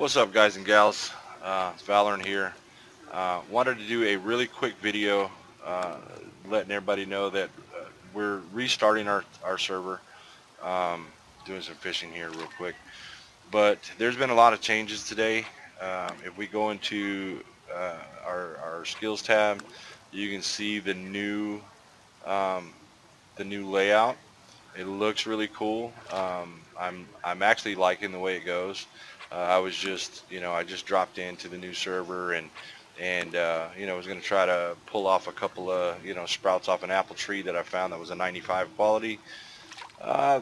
What's up, guys and gals? It's Valorant here. Wanted to do a really quick video uh, letting everybody know that we're restarting our server. Doing some fishing here real quick. But there's been a lot of changes today. If we go into our skills tab, you can see um, the new layout. It looks really cool. I'm actually liking the way it goes. I was just, I just dropped into the new server and was going to try to pull off a couple of, sprouts off an apple tree that I found that was a 95 quality. Uh,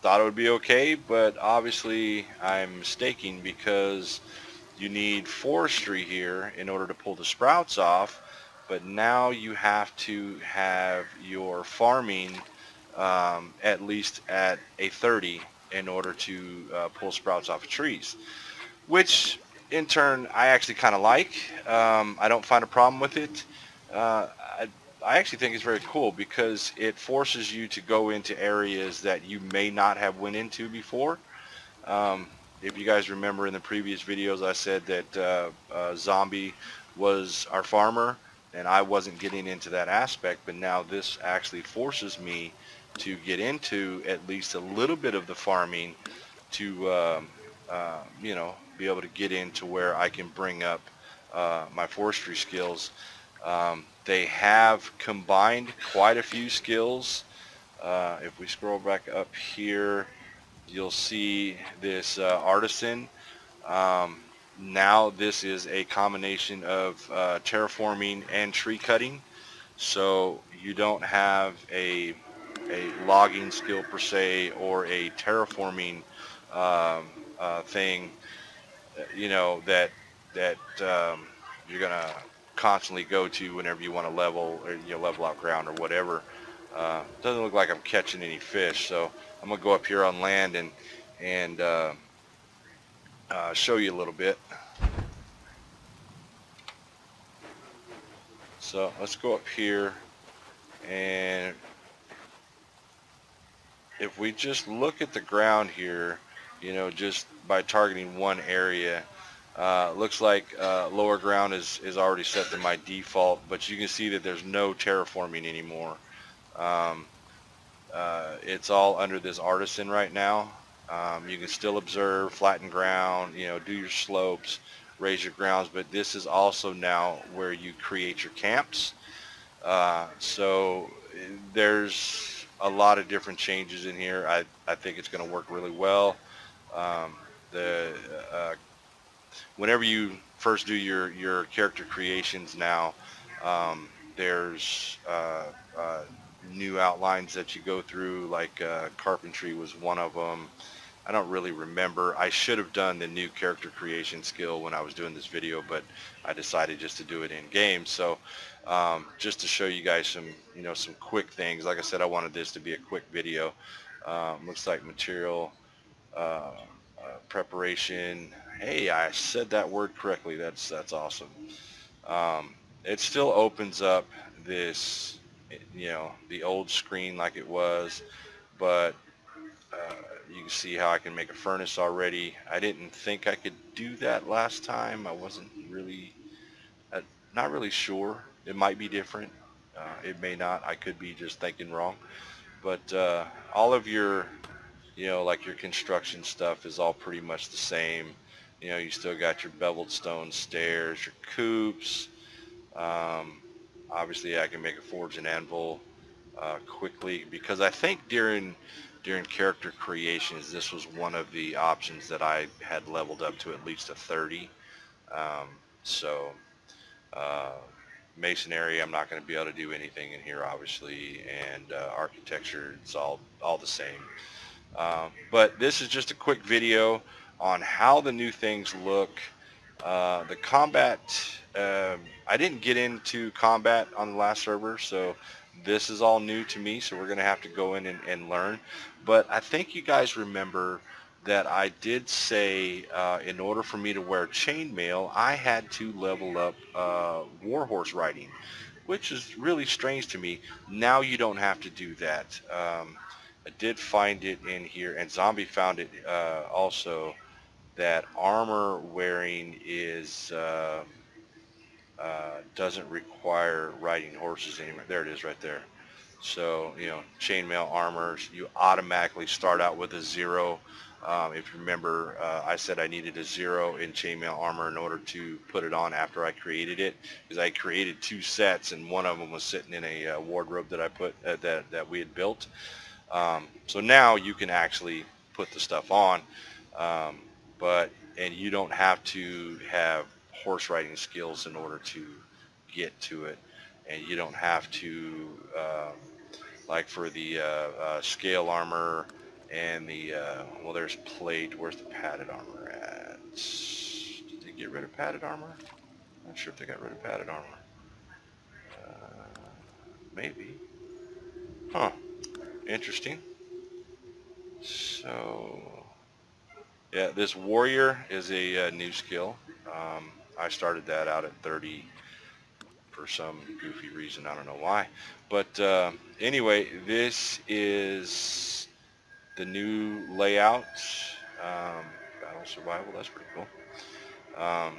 Thought it would be okay, but obviously I'm mistaken because you need forestry here in order to pull the sprouts off. But now you have to have your farming at least at a 30 in order to pull sprouts off of trees, which in turn I actually kind of like. I don't find a problem with it. I actually think it's very cool because it forces you to go into areas that you may not have went into before. Um, if you guys remember in the previous videos, I said that Zombie was our farmer, and I wasn't getting into that aspect, but now this actually forces me to get into at least a little bit of the farming to, be able to get into where I can bring up my forestry skills. They have combined quite a few skills. If we scroll back up here, you'll see this artisan. Um, Now this is a combination of terraforming and tree cutting. So you don't have a logging skill per se or a terraforming thing, that you're gonna constantly go to whenever you want to level or level out ground or whatever. Doesn't look like I'm catching any fish, so I'm gonna go up here on land and show you a little bit. So let's go up here, and if we just look at the ground here, just by targeting one area, looks like lower ground is already set to my default, but you can see that there's no terraforming anymore. Um, it's all under this artisan right now. You can still observe, flatten ground, do your slopes, raise your grounds, but this is also now where you create your camps. So there's a lot of different changes in here. I think it's going to work really well. Um, the Whenever you first do your character creations now, there's new outlines that you go through, like carpentry was one of them. I don't really remember. I should have done the new character creation skill when I was doing this video, but I decided just to do it in game. So just to show you guys some quick things. Like I said, I wanted this to be a quick video. Looks like material uh, preparation. Hey, I said that word correctly. That's awesome. Um, it still opens up this, the old screen like it was, but uh, you can see how I can make a furnace already. I didn't think I could do that last time. I wasn't really, uh, not really sure. It might be different. It may not. I could be just thinking wrong. But all of your, like your construction stuff is all pretty much the same. You still got your beveled stone stairs, your coops. Um, Obviously, I can make a forge and anvil quickly because I think during character creations, this was one of the options that I had leveled up to at least a 30. Um, so uh, masonry, I'm not going to be able to do anything in here, obviously, and architecture, it's all the same. But this is just a quick video on how the new things look. The combat, I didn't get into combat on the last server, so this is all new to me, so we're going to have to go in and learn. But I think you guys remember that I did say in order for me to wear chainmail, I had to level up warhorse riding, which is really strange to me. Now you don't have to do that. I did find it in here, and Zombie found it also. that armor wearing is doesn't require riding horses anymore. There it is right there. So, chainmail armors, you automatically start out with a 0. If you remember, I said I needed a 0 in chainmail armor in order to put it on after I created it, because I created 2 sets and one of them was sitting in a wardrobe that I put that we had built. So now you can actually put the stuff on, um, and you don't have to have horse riding skills in order to get to it, and you don't have to like for the scale armor and the well, there's plate. Where's the padded armor at? Did they get rid of padded armor? Not sure if they got rid of padded armor. Maybe. Huh. Interesting. So yeah, this warrior is a new skill. I started that out at 30 for some goofy reason. I don't know why. But anyway, this is the new layout. Battle survival, that's pretty cool. Um,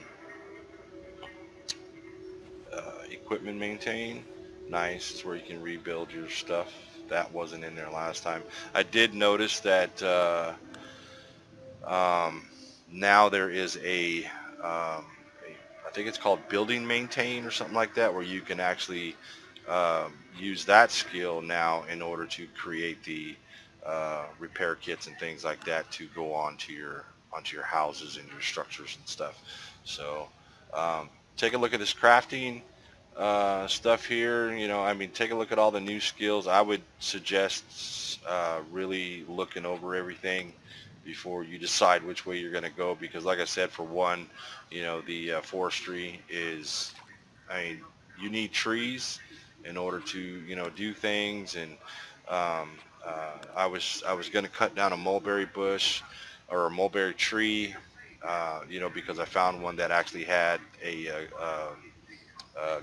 equipment maintain, nice. It's where you can rebuild your stuff. That wasn't in there last time. I did notice that now there is I think it's called building maintain or something like that, where you can actually use that skill now in order to create the repair kits and things like that to go onto your houses and your structures and stuff. So take a look at this crafting stuff here. I mean, take a look at all the new skills. I would suggest really looking over everything before you decide which way you're going to go, because like I said, for one, the forestry is, I mean, you need trees in order to do things. And I was going to cut down a mulberry bush or a mulberry tree, because I found one that actually had a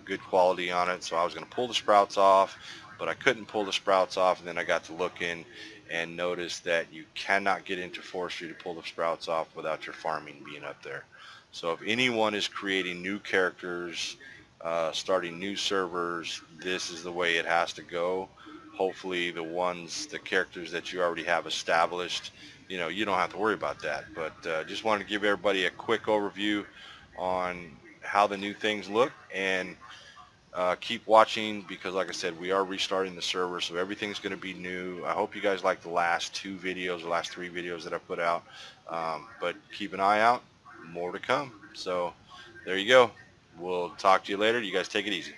good quality on it. So I was going to pull the sprouts off, but I couldn't pull the sprouts off. And then I got to looking and noticed that you cannot get into forestry to pull the sprouts off without your farming being up there. So if anyone is creating new characters, starting new servers, this is the way it has to go. Hopefully the characters that you already have established, you don't have to worry about that. But just wanted to give everybody a quick overview on how the new things look, and keep watching, because like I said, we are restarting the server, so everything's going to be new. I hope you guys like the last 2 videos, the last 3 videos that I put out, but keep an eye out, more to come. So there you go. We'll talk to you later. You guys take it easy.